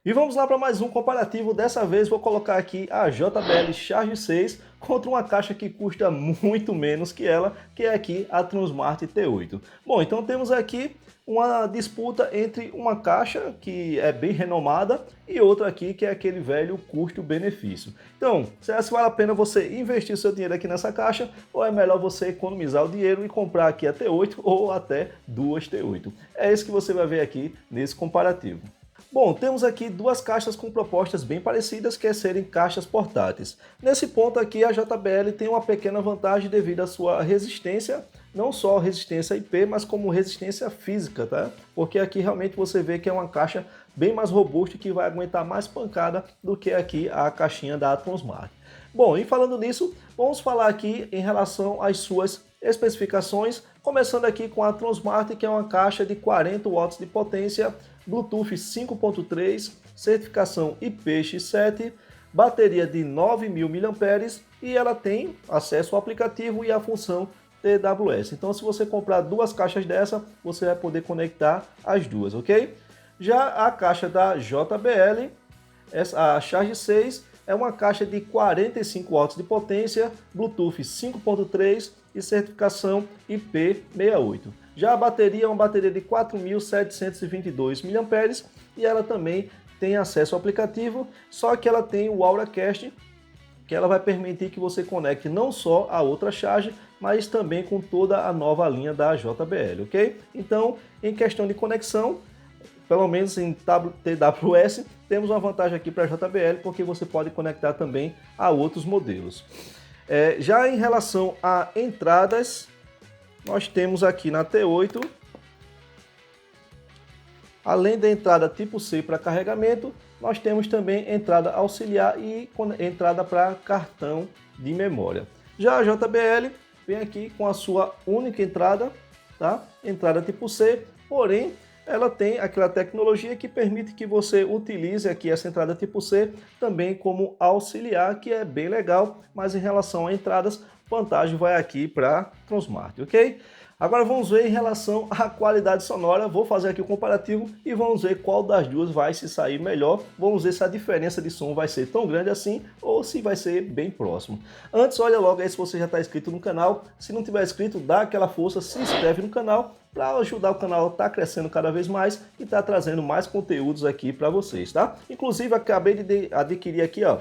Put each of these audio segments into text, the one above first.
E vamos lá para mais um comparativo. Dessa vez vou colocar aqui a JBL Charge 6 contra uma caixa que custa muito menos que ela, que é aqui a Transmart T8. Bom, então temos aqui uma disputa entre uma caixa que é bem renomada e outra aqui que é aquele velho custo-benefício. Então, será se vale a pena você investir seu dinheiro aqui nessa caixa ou é melhor você economizar o dinheiro e comprar aqui a T8 ou até duas T8? É isso que você vai ver aqui nesse comparativo. Bom, temos aqui duas caixas com propostas bem parecidas, que é serem caixas portáteis. Nesse ponto aqui, a JBL tem uma pequena vantagem devido à sua resistência, não só resistência IP, mas como resistência física, tá? Porque aqui realmente você vê que é uma caixa bem mais robusta e que vai aguentar mais pancada do que aqui a caixinha da Transmart. Bom, e falando nisso, vamos falar aqui em relação às suas especificações, começando aqui com a Transmart, que é uma caixa de 40 watts de potência, Bluetooth 5.3, certificação IPX7, bateria de 9.000 mAh e ela tem acesso ao aplicativo e à função TWS. Então, se você comprar duas caixas dessa, você vai poder conectar as duas, ok? Já a caixa da JBL, a Charge 6, é uma caixa de 45 watts de potência, Bluetooth 5.3 e certificação IP68. Já a bateria é uma bateria de 4.722 mAh e ela também tem acesso ao aplicativo, só que ela tem o AuraCast, que ela vai permitir que você conecte não só a outra charge, mas também com toda a nova linha da JBL, ok? Então, em questão de conexão, pelo menos em TWS, temos uma vantagem aqui para a JBL, porque você pode conectar também a outros modelos. Já em relação a entradas, nós temos aqui na T8, além da entrada tipo C para carregamento, nós temos também entrada auxiliar e entrada para cartão de memória. Já a JBL vem aqui com a sua única entrada, tá? Entrada tipo C, porém ela tem aquela tecnologia que permite que você utilize aqui essa entrada tipo C também como auxiliar, que é bem legal, mas em relação a entradas, vantagem vai aqui para Transmart, ok? Agora vamos ver em relação à qualidade sonora, vou fazer aqui o comparativo e vamos ver qual das duas vai se sair melhor, vamos ver se a diferença de som vai ser tão grande assim ou se vai ser bem próximo. Antes, olha logo aí se você já está inscrito no canal, se não tiver inscrito, dá aquela força, se inscreve no canal para ajudar o canal a estar crescendo cada vez mais e estar trazendo mais conteúdos aqui para vocês, tá? Inclusive, acabei de adquirir aqui, ó,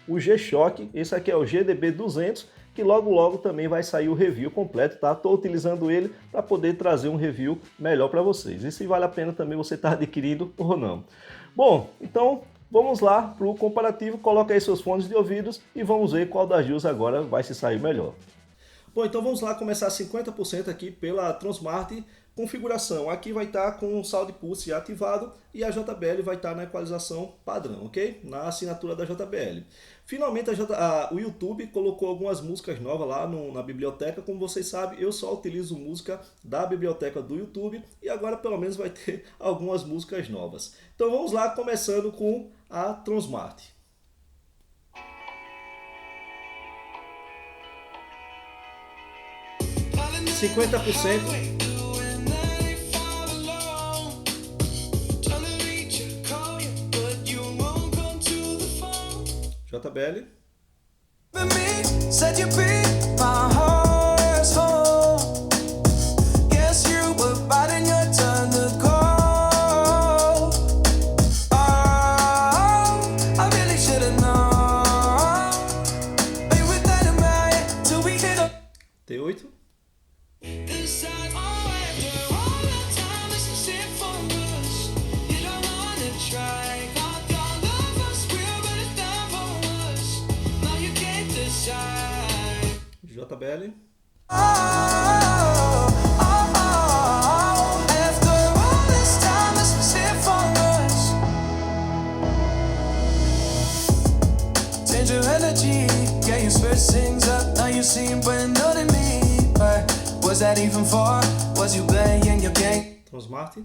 o G-Shock, esse aqui é o GDB 200, que logo também vai sair o review completo, tá? Estou utilizando ele para poder trazer um review melhor para vocês. E se vale a pena também você estar adquirindo ou não. Bom, então vamos lá para o comparativo. Coloca aí seus fones de ouvidos e vamos ver qual das duas agora vai se sair melhor. Bom, então vamos lá começar 50% aqui pela Transmart. Configuração, aqui vai estar com o Sound Pulse ativado e a JBL vai estar na equalização padrão, ok? Na assinatura da JBL. Finalmente o YouTube colocou algumas músicas novas lá na biblioteca. Como vocês sabem, eu só utilizo música da biblioteca do YouTube e agora pelo menos vai ter algumas músicas novas. Então vamos lá, começando com a Transmart. $50%. JBL. T8. JBL. Transmart.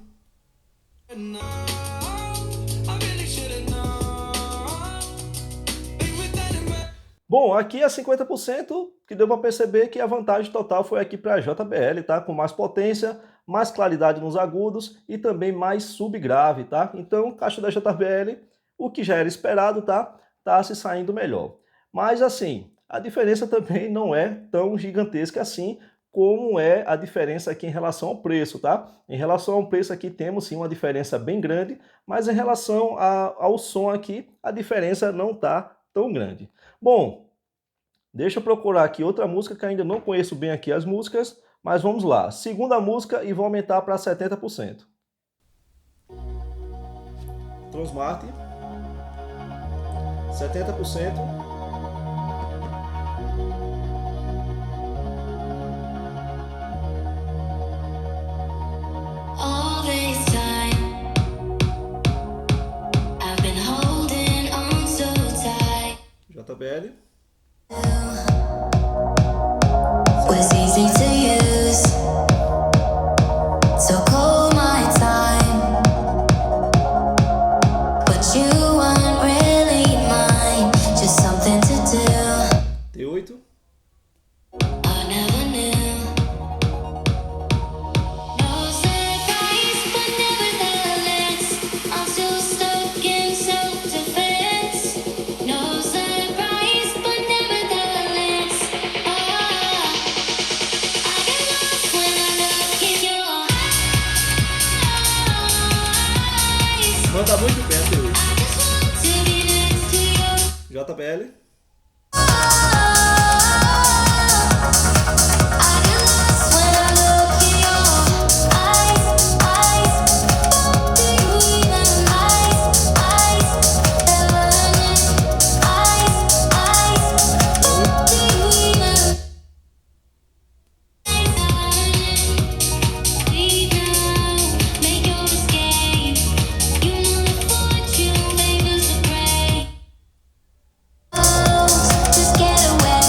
Bom, aqui é 50%, que deu para perceber que a vantagem total foi aqui para a JBL, tá? Com mais potência, mais claridade nos agudos e também mais subgrave, tá? Então, caixa da JBL o que já era esperado, tá se saindo melhor. Mas assim, a diferença também não é tão gigantesca assim, como é a diferença aqui em relação ao preço, tá? Em relação ao preço aqui temos sim uma diferença bem grande, mas em relação ao som aqui, a diferença não tá tão grande. Bom, deixa eu procurar aqui outra música que ainda não conheço bem aqui as músicas, mas vamos lá. Segunda música e vou aumentar para 70%. Transmart, 70%. JBL. Was easy to use, so call my time, but you weren't really mine, just something to do. T8. I never knew. No surprise, but nevertheless, I'm still stuck in self-defense. No surprise, but nevertheless, I get lost when I look in your eyes. Manda muito bem a T8. I just want to be next to you. JBL. I get lost when I look in your eyes. Do you even eyes? Do you even leave now? Make your escape. You know the fortune favors the brave. Just get away.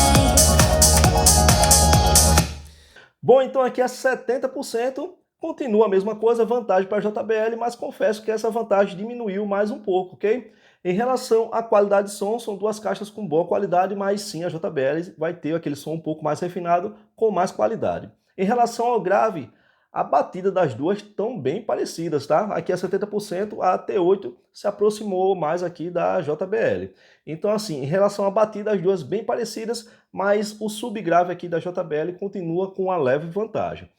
Bom, então aqui é 70%, continua a mesma coisa, vantagem para a JBL, mas confesso que essa vantagem diminuiu mais um pouco, ok? Em relação à qualidade de som, são duas caixas com boa qualidade, mas sim, a JBL vai ter aquele som um pouco mais refinado, com mais qualidade. Em relação ao grave, a batida das duas estão bem parecidas, tá? Aqui é 70%, a T8 se aproximou mais aqui da JBL. Então assim, em relação à batida, as duas bem parecidas, mas o subgrave aqui da JBL continua com uma leve vantagem.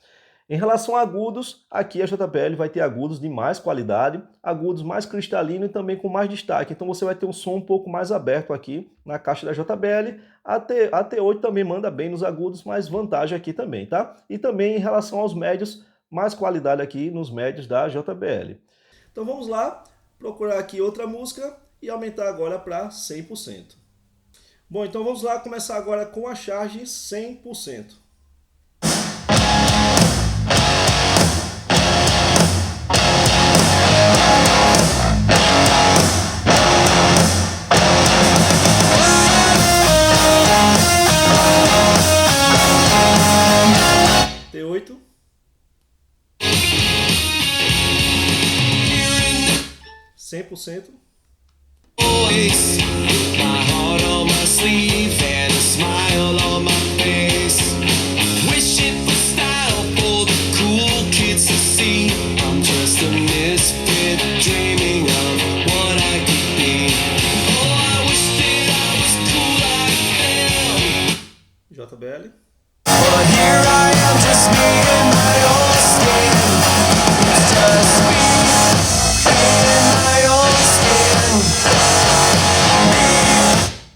Em relação a agudos, aqui a JBL vai ter agudos de mais qualidade, agudos mais cristalinos e também com mais destaque. Então você vai ter um som um pouco mais aberto aqui na caixa da JBL. A T8 também manda bem nos agudos, mas vantagem aqui também, tá? E também em relação aos médios, mais qualidade aqui nos médios da JBL. Então vamos lá, procurar aqui outra música e aumentar agora para 100%. Bom, então vamos lá, começar agora com a charge 100%. T8. 100%. Voice, my heart on my sleeve and a smile on my face. Wishing for style for the cool kids to see. I'm just a misfit dreaming of what I could be. Oh, I wish that I was cool like them. JBL. But here I am, just me in my own skin. It's just me in my own skin.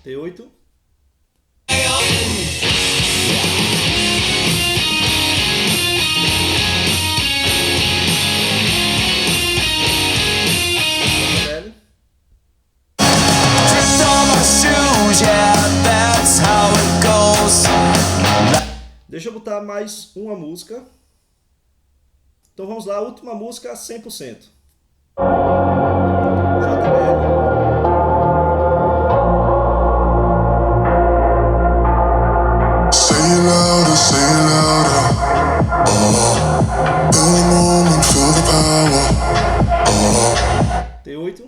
T8. JBL. Dripped on my shoes, yeah, that's how it goes. Deixa eu botar mais uma música. Então vamos lá, última música 100%. JBL. Say it louder, say it louder. Feel the moment, feel the power. T8.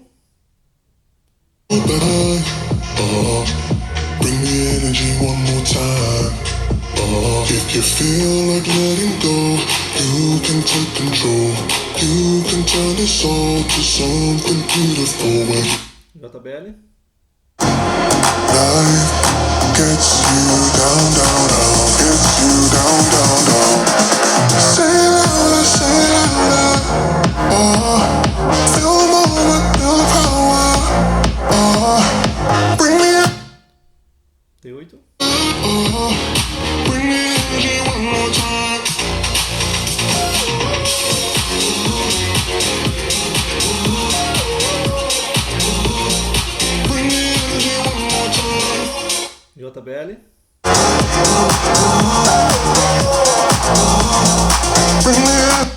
Better. Bring the energy one more time. If you feel like letting go, you can take control. You can turn this all to something beautiful when JBL. Life gets you down, down, down, gets you down, down, down. Say louder, say louder. Feel the moment, feel the power. Bring me up, T8. bring me energy one more time. Bring me energy one more time. JBL. Bring me up.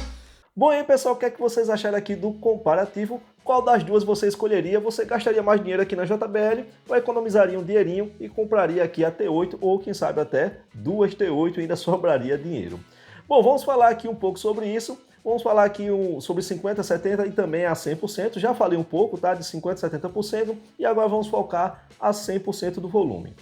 Bom, e aí pessoal, o que é que vocês acharam aqui do comparativo? Qual das duas você escolheria? Você gastaria mais dinheiro aqui na JBL ou economizaria um dinheirinho e compraria aqui a T8 ou quem sabe até duas T8 e ainda sobraria dinheiro? Bom, vamos falar aqui um pouco sobre isso. Vamos falar aqui sobre 50%, 70% e também a 100%. Já falei um pouco, tá? De 50%, 70% e agora vamos focar a 100% do volume.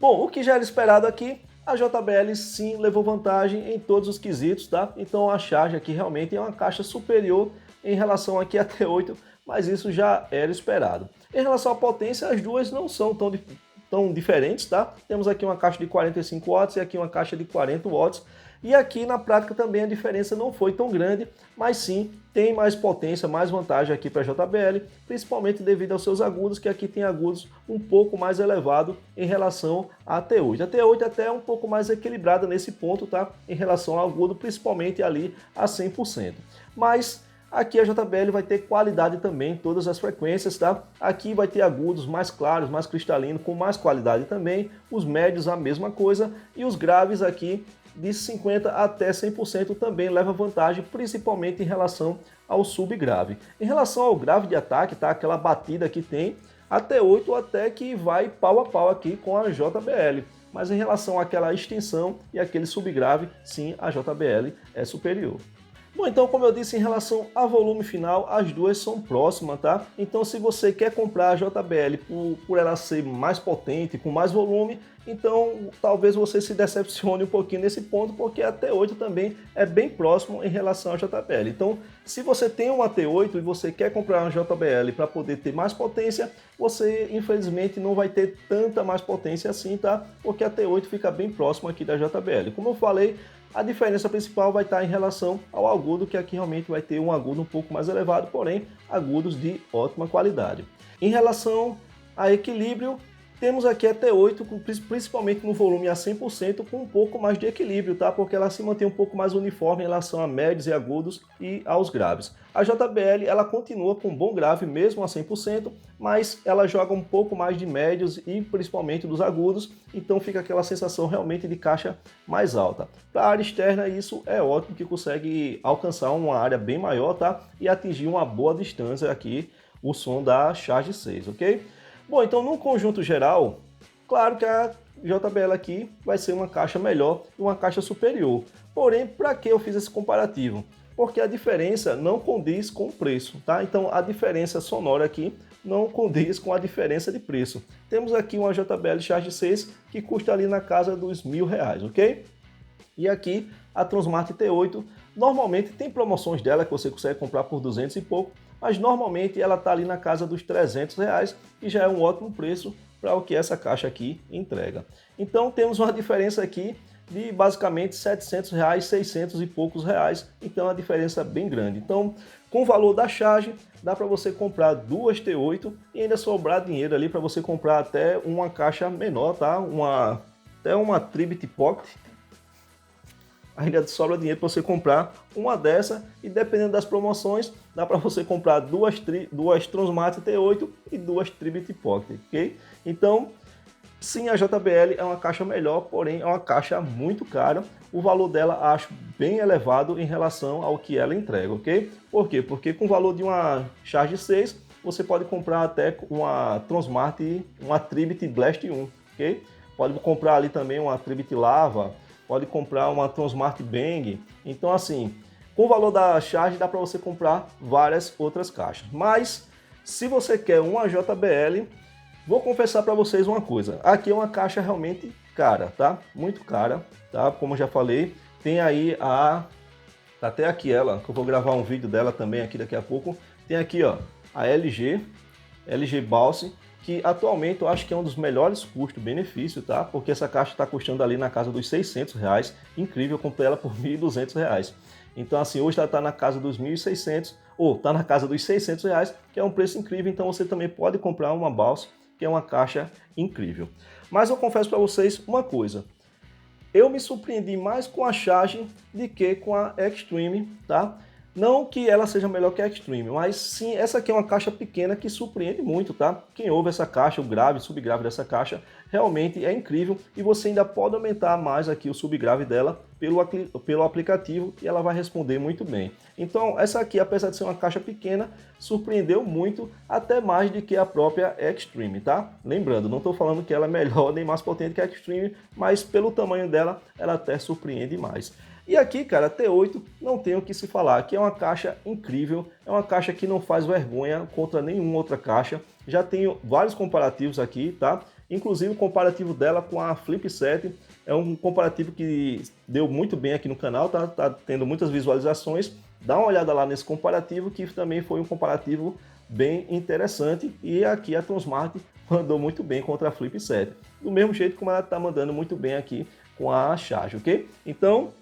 Bom, o que já era esperado aqui, a JBL sim levou vantagem em todos os quesitos, tá? Então a charge aqui realmente é uma caixa superior em relação aqui a T8, mas isso já era esperado. Em relação à potência, as duas não são tão diferentes, tá? Temos aqui uma caixa de 45 watts e aqui uma caixa de 40 watts. E aqui na prática também a diferença não foi tão grande, mas sim tem mais potência, mais vantagem aqui para a JBL, principalmente devido aos seus agudos, que aqui tem agudos um pouco mais elevado em relação à T8. A T8 até é um pouco mais equilibrada nesse ponto, tá? Em relação ao agudo, principalmente ali a 100%. Mas aqui a JBL vai ter qualidade também em todas as frequências, tá? Aqui vai ter agudos mais claros, mais cristalinos, com mais qualidade também. Os médios a mesma coisa e os graves aqui de 50% até 100% também leva vantagem, principalmente em relação ao subgrave. Em relação ao grave de ataque, tá? Aquela batida que tem, a T8 até que vai pau a pau aqui com a JBL. Mas em relação àquela extensão e aquele subgrave, sim, a JBL é superior. Bom, então como eu disse, em relação a volume final, as duas são próximas, tá? Então se você quer comprar a JBL por ela ser mais potente, com mais volume, então talvez você se decepcione um pouquinho nesse ponto, porque a T8 também é bem próximo em relação à JBL. Então se você tem uma T8 e você quer comprar uma JBL para poder ter mais potência, você infelizmente não vai ter tanta mais potência assim, tá? Porque a T8 fica bem próximo aqui da JBL. Como eu falei, a diferença principal vai estar em relação ao agudo, que aqui realmente vai ter um agudo um pouco mais elevado, porém agudos de ótima qualidade. Em relação a equilíbrio, temos aqui a T8, principalmente no volume a 100%, com um pouco mais de equilíbrio, tá? Porque ela se mantém um pouco mais uniforme em relação a médios e agudos e aos graves. A JBL, ela continua com bom grave mesmo a 100%, mas ela joga um pouco mais de médios e principalmente dos agudos, então fica aquela sensação realmente de caixa mais alta. Para a área externa, isso é ótimo, que consegue alcançar uma área bem maior, tá? E atingir uma boa distância aqui, o som da Charge 6, ok? Bom, então no conjunto geral, claro que a JBL aqui vai ser uma caixa melhor e uma caixa superior. Porém, para que eu fiz esse comparativo? Porque a diferença não condiz com o preço, tá? Então a diferença sonora aqui não condiz com a diferença de preço. Temos aqui uma JBL Charge 6 que custa ali na casa dos R$1.000, ok? E aqui a Transmart T8, normalmente tem promoções dela que você consegue comprar por 200 e pouco, mas normalmente ela está ali na casa dos R$300, que já é um ótimo preço para o que essa caixa aqui entrega. Então temos uma diferença aqui de basicamente R$700, 600 e poucos reais, então a diferença é bem grande. Então com o valor da charge dá para você comprar duas T8 e ainda sobrar dinheiro ali para você comprar até uma caixa menor, tá? Até uma Tribute Pocket. Ainda sobra dinheiro para você comprar uma dessa e dependendo das promoções, dá para você comprar duas Transmart T8 e duas Tribute Pocket, ok? Então, sim, a JBL é uma caixa melhor, porém é uma caixa muito cara. O valor dela acho bem elevado em relação ao que ela entrega, ok? Por quê? Porque com o valor de uma Charge 6, você pode comprar até uma Transmart, uma Tribute Blast 1, ok? Pode comprar ali também uma Tribute Lava, pode comprar uma Transmart Bang. Então assim, com o valor da charge dá para você comprar várias outras caixas. Mas se você quer uma JBL, vou confessar para vocês uma coisa. Aqui é uma caixa realmente cara, tá? Muito cara, tá? Como eu já falei, tem aí até aqui ela, que eu vou gravar um vídeo dela também aqui daqui a pouco. Tem aqui, ó, a LG, LG Balse, que atualmente eu acho que é um dos melhores custo-benefício, tá? Porque essa caixa está custando ali na casa dos R$600, incrível, eu comprei ela por R$1.200. Então assim, hoje ela está na casa dos 1.600, ou está na casa dos R$600, que é um preço incrível, então você também pode comprar uma Balse, que é uma caixa incrível. Mas eu confesso para vocês uma coisa, eu me surpreendi mais com a charge do que com a Extreme, tá? Não que ela seja melhor que a Extreme, mas sim, essa aqui é uma caixa pequena que surpreende muito, tá? Quem ouve essa caixa, o grave, subgrave dessa caixa, realmente é incrível e você ainda pode aumentar mais aqui o subgrave dela pelo aplicativo e ela vai responder muito bem. Então essa aqui, apesar de ser uma caixa pequena, surpreendeu muito, até mais do que a própria Extreme, tá? Lembrando, não estou falando que ela é melhor nem mais potente que a Extreme, mas pelo tamanho dela, ela até surpreende mais. E aqui, cara, T8 não tem o que se falar, aqui é uma caixa incrível, é uma caixa que não faz vergonha contra nenhuma outra caixa. Já tenho vários comparativos aqui, tá? Inclusive o comparativo dela com a Flip 7 é um comparativo que deu muito bem aqui no canal, tá tendo muitas visualizações. Dá uma olhada lá nesse comparativo, que também foi um comparativo bem interessante. E aqui a Transmart mandou muito bem contra a Flip 7. Do mesmo jeito como ela está mandando muito bem aqui com a Charge, ok? Então,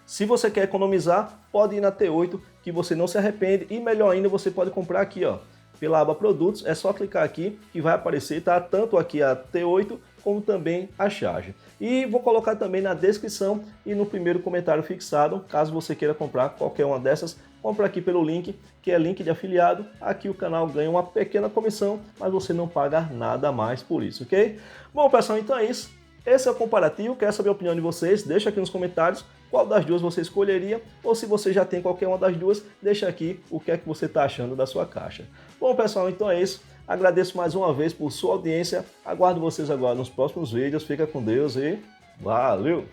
se você quer economizar, pode ir na T8, que você não se arrepende. E melhor ainda, você pode comprar aqui, ó, pela aba Produtos. É só clicar aqui que vai aparecer, tá? Tanto aqui a T8 como também a Charge. E vou colocar também na descrição e no primeiro comentário fixado, caso você queira comprar qualquer uma dessas, compra aqui pelo link, que é link de afiliado. Aqui o canal ganha uma pequena comissão, mas você não paga nada a mais por isso, ok? Bom, pessoal, então é isso. Esse é o comparativo, quero saber a opinião de vocês, deixa aqui nos comentários qual das duas você escolheria, ou se você já tem qualquer uma das duas, deixa aqui o que é que você está achando da sua caixa. Bom, pessoal, então é isso, agradeço mais uma vez por sua audiência, aguardo vocês agora nos próximos vídeos, fica com Deus e valeu!